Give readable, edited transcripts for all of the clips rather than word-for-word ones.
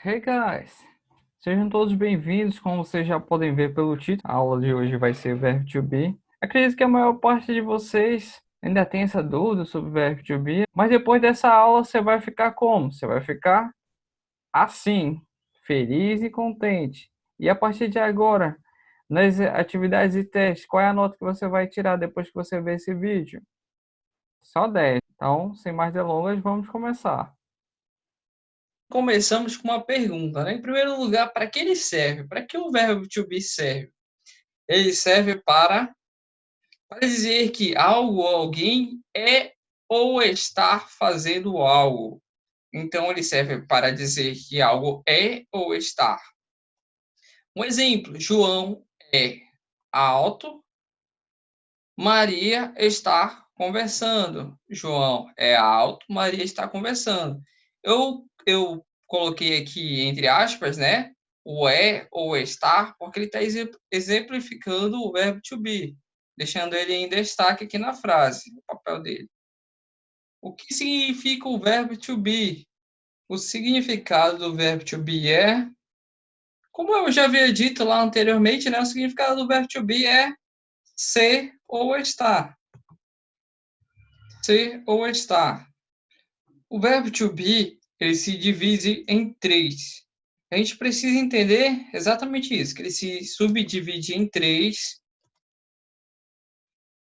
Hey guys, sejam todos bem-vindos. Como vocês já podem ver pelo título, a aula de hoje vai ser verbo to be. Acredito que a maior parte de vocês ainda tem essa dúvida sobre verbo to be, mas depois dessa aula você vai ficar como? Você vai ficar assim, feliz e contente. E a partir de agora, nas atividades e testes, qual é a nota que você vai tirar depois que você ver esse vídeo? Só 10. Então, sem mais delongas, vamos começar. Começamos com uma pergunta, né? Em primeiro lugar, para que ele serve? Para que o verbo to be serve? Ele serve para dizer que algo ou alguém é ou está fazendo algo. Então, ele serve para dizer que algo é ou está. Um exemplo: João é alto, Maria está conversando. João é alto, Maria está conversando. Eu coloquei aqui entre aspas, né? O é ou estar, porque ele está exemplificando o verbo to be, deixando ele em destaque aqui na frase, o papel dele. O que significa o verbo to be? O significado do verbo to be é, como eu já havia dito lá anteriormente, né? O significado do verbo to be é ser ou estar. Ser ou estar. O verbo to be, ele se divide em três. A gente precisa entender exatamente isso, que ele se subdivide em três,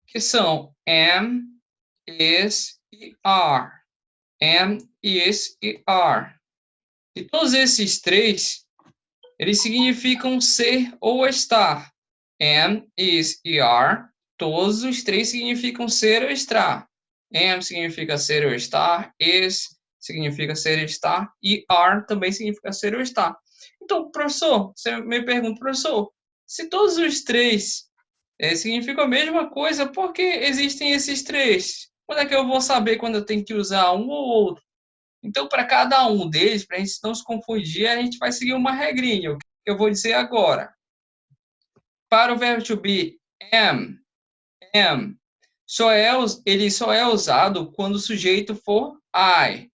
que são am, is e are. Am, is e are. E todos esses três, eles significam ser ou estar. Am, is e are, todos os três significam ser ou estar. Am significa ser ou estar, is significa ser ou estar, e are também significa ser ou estar. Então, professor, você me pergunta, professor, se todos os três significam a mesma coisa, por que existem esses três? Quando é que eu vou saber quando eu tenho que usar um ou outro? Então, para cada um deles, para a gente não se confundir, a gente vai seguir uma regrinha, o que eu vou dizer agora. Para o verbo to be, am, ele só é usado quando o sujeito for I.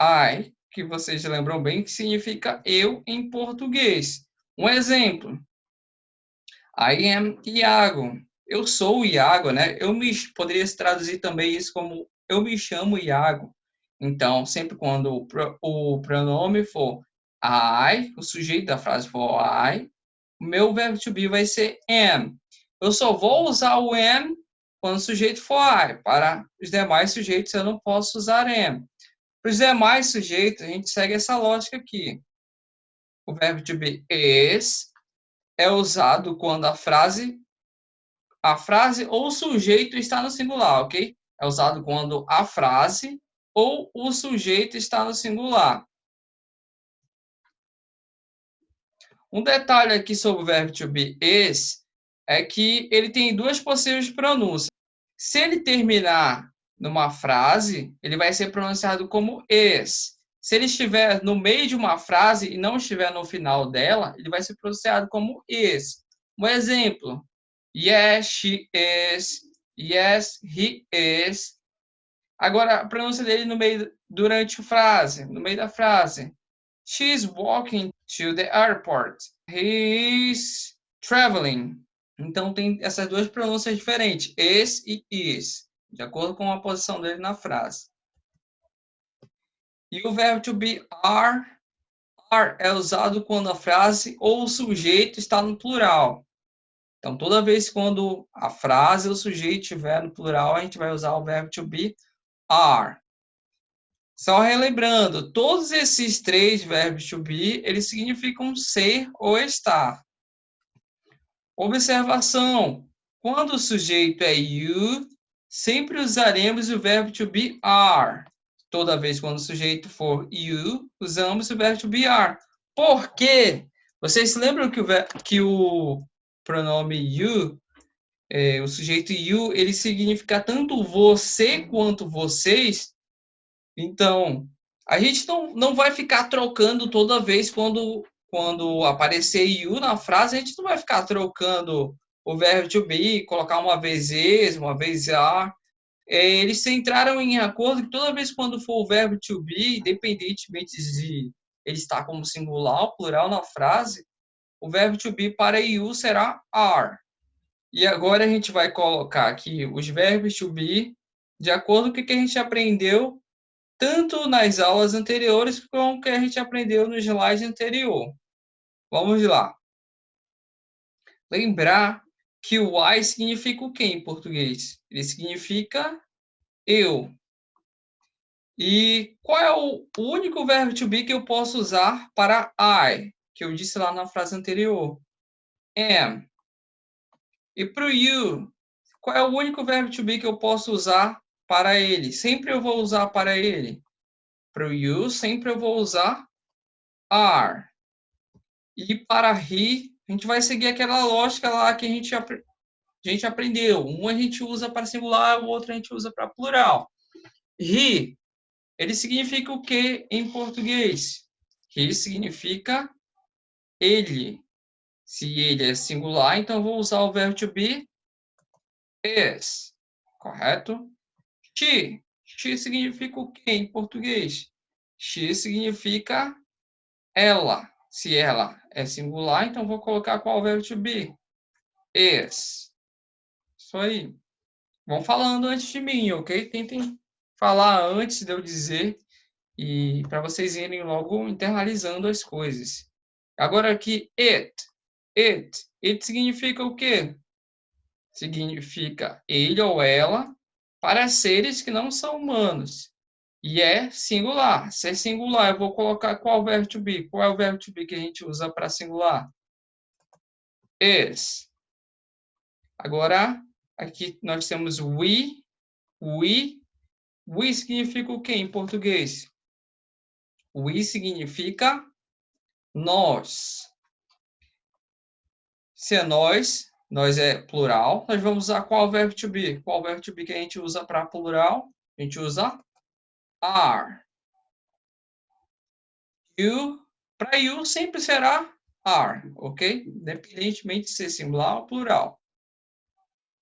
I, que vocês lembram bem, que significa eu em português. Um exemplo. I am Iago. Eu sou o Iago, né? Poderia se traduzir também isso como eu me chamo Iago. Então, sempre quando o pronome for I, o sujeito da frase for I, o meu verbo to be vai ser am. Eu só vou usar o am quando o sujeito for I. Para os demais sujeitos, eu não posso usar am. Para os demais sujeitos, a gente segue essa lógica aqui. O verbo to be is é usado quando a frase ou o sujeito está no singular, ok? É usado quando a frase ou o sujeito está no singular. Um detalhe aqui sobre o verbo to be is é que ele tem duas possíveis pronúncias. Se ele terminar numa frase, ele vai ser pronunciado como is. Se ele estiver no meio de uma frase e não estiver no final dela, ele vai ser pronunciado como is. Um exemplo: Yes, she is. Yes, he is. Agora, a pronúncia dele durante a frase, no meio da frase. She's walking to the airport. He's traveling. Então, tem essas duas pronúncias diferentes, is e is, de acordo com a posição dele na frase. E o verbo to be are é usado quando a frase ou o sujeito está no plural. Então, toda vez quando a frase ou o sujeito estiver no plural, a gente vai usar o verbo to be are. Só relembrando, todos esses três verbos to be, eles significam ser ou estar. Observação: quando o sujeito é you, sempre usaremos o verbo to be are. Toda vez quando o sujeito for you, usamos o verbo to be are. Por quê? Vocês se lembram que o pronome you, o sujeito you, ele significa tanto você quanto vocês? Então, a gente não vai ficar trocando toda vez quando aparecer you na frase, a gente não vai ficar trocando o verbo to be, colocar uma vez is, uma vez are. Eles entraram em acordo que toda vez quando for o verbo to be, independentemente ele está como singular ou plural na frase, o verbo to be para you será are. E agora a gente vai colocar aqui os verbos to be de acordo com o que a gente aprendeu tanto nas aulas anteriores como o que a gente aprendeu no slide anterior. Vamos lá. Lembrar que o I significa o quê em português? Ele significa eu. E qual é o único verbo to be que eu posso usar para I, que eu disse lá na frase anterior? Am. E para o you, qual é o único verbo to be que eu posso usar para ele? Sempre eu vou usar para ele. Para o you, sempre eu vou usar are. E para he, a gente vai seguir aquela lógica lá que a gente aprendeu. Um a gente usa para singular, o outro a gente usa para plural. He, ele significa o que em português? He significa ele. Se ele é singular, então eu vou usar o verbo to be is. Correto? She. She significa o que em português? She significa ela. Se ela é singular, então vou colocar qual verbo to be? Is. Isso aí. Vão falando antes de mim, ok? Tentem falar antes de eu dizer e para vocês irem logo internalizando as coisas. Agora aqui, it. It significa o quê? Significa ele ou ela para seres que não são humanos. E é singular. Se é singular, eu vou colocar qual verbo to be? Qual é o verbo to be que a gente usa para singular? Is. Agora, aqui nós temos we. We significa o que em português? We significa nós. Se é nós é plural, nós vamos usar qual verbo to be? Qual verbo to be que a gente usa para plural? A gente usa are. You, para you sempre será are, ok? Independentemente de ser singular ou plural.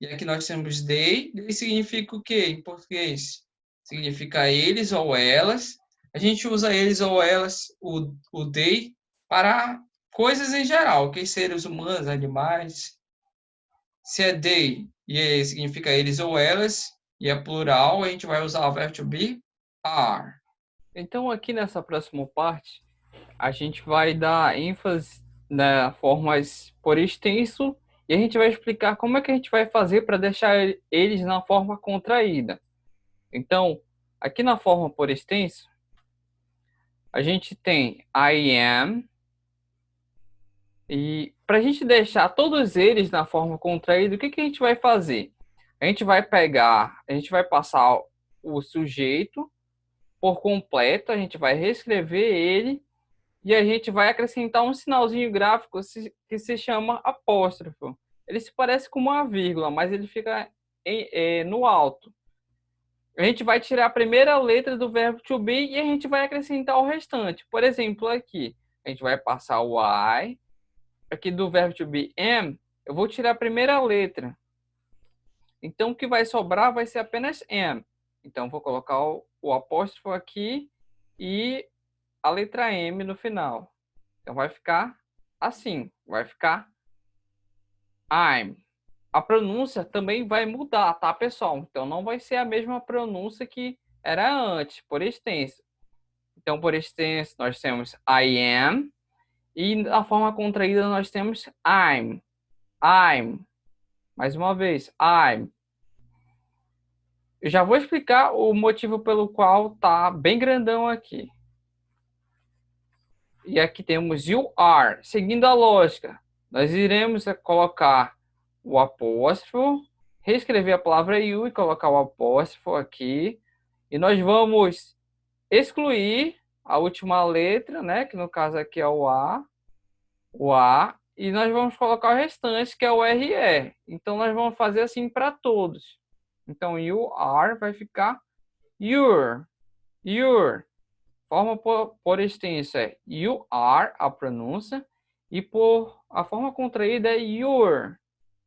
E aqui nós temos they. They significa o que em português? Significa eles ou elas. A gente usa eles ou elas, o they, para coisas em geral, ok? Seres humanos, animais. Se é they e significa eles ou elas, e é plural, a gente vai usar o verbo to be are. Então, aqui nessa próxima parte, a gente vai dar ênfase na formas por extenso e a gente vai explicar como é que a gente vai fazer para deixar eles na forma contraída. Então, aqui na forma por extenso, a gente tem I am, e para a gente deixar todos eles na forma contraída, o que que a gente vai fazer? A gente vai passar o sujeito por completo, a gente vai reescrever ele e a gente vai acrescentar um sinalzinho gráfico que se chama apóstrofo. Ele se parece com uma vírgula, mas ele fica no alto. A gente vai tirar a primeira letra do verbo to be e a gente vai acrescentar o restante. Por exemplo, aqui, a gente vai passar o I. Aqui do verbo to be am, eu vou tirar a primeira letra. Então, o que vai sobrar vai ser apenas am. Então, vou colocar o apóstrofo aqui e a letra M no final. Então, vai ficar assim. Vai ficar I'm. A pronúncia também vai mudar, tá, pessoal? Então, não vai ser a mesma pronúncia que era antes, por extenso. Então, por extenso, nós temos I am. E na forma contraída, nós temos I'm. I'm. Mais uma vez, I'm. Eu já vou explicar o motivo pelo qual tá bem grandão aqui. E aqui temos you are. Seguindo a lógica, nós iremos colocar o apóstrofo, reescrever a palavra you e colocar o apóstrofo aqui. E nós vamos excluir a última letra, né? Que no caso aqui é o A. O A. E nós vamos colocar o restante, que é o RE. Então, nós vamos fazer assim para todos. Então, you are vai ficar your. Your. Forma por extenso é you are, a pronúncia. E por a forma contraída é your.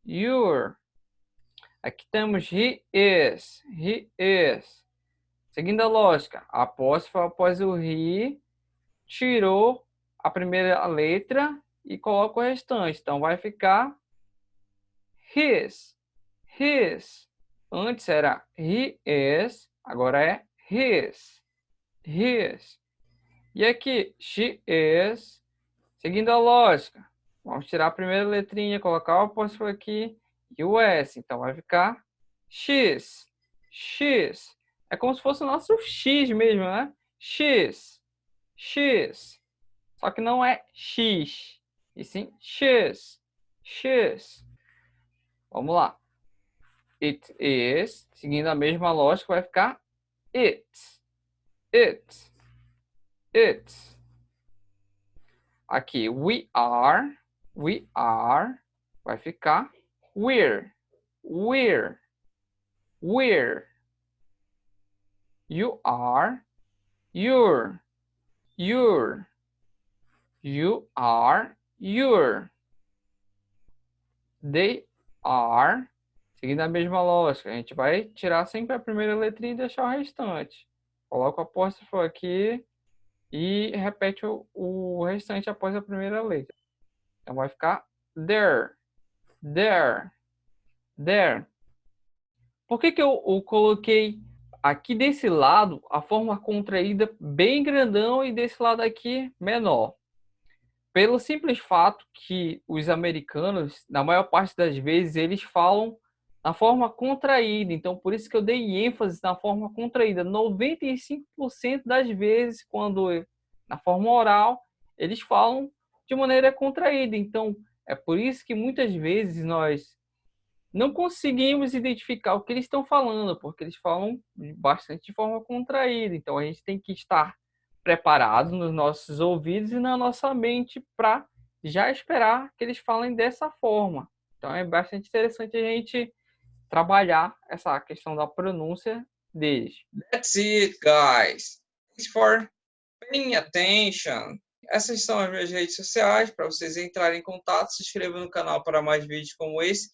Your. Aqui temos he is. He is. Seguindo a lógica, apóstrofo após o he, tirou a primeira letra e coloca o restante. Então vai ficar his, his. Antes era he is, agora é his, his. E aqui, she is, seguindo a lógica. Vamos tirar a primeira letrinha, colocar o apóstrofo aqui e o S. Então vai ficar X. X. É como se fosse o nosso X mesmo, né? X. X. Só que não é X. E sim X. X. Vamos lá. It is. Seguindo a mesma lógica, vai ficar it. It. It. Aqui, we are, vai ficar we're, we're. You are, you're. You are, you're. They are, seguindo a mesma lógica. A gente vai tirar sempre a primeira letrinha e deixar o restante. Coloca o apóstrofo aqui e repete o restante após a primeira letra. Então vai ficar there, there, there. Por que eu coloquei aqui desse lado a forma contraída bem grandão e desse lado aqui menor? Pelo simples fato que os americanos, na maior parte das vezes, eles falam na forma contraída. Então, por isso que eu dei ênfase na forma contraída. 95% das vezes, quando na forma oral, eles falam de maneira contraída. Então, é por isso que muitas vezes nós não conseguimos identificar o que eles estão falando, porque eles falam bastante de forma contraída. Então, a gente tem que estar preparado nos nossos ouvidos e na nossa mente para já esperar que eles falem dessa forma. Então, é bastante interessante a gente trabalhar essa questão da pronúncia deles. That's it, guys. Thanks for paying attention. Essas são as minhas redes sociais para vocês entrarem em contato, se inscrevam no canal para mais vídeos como esse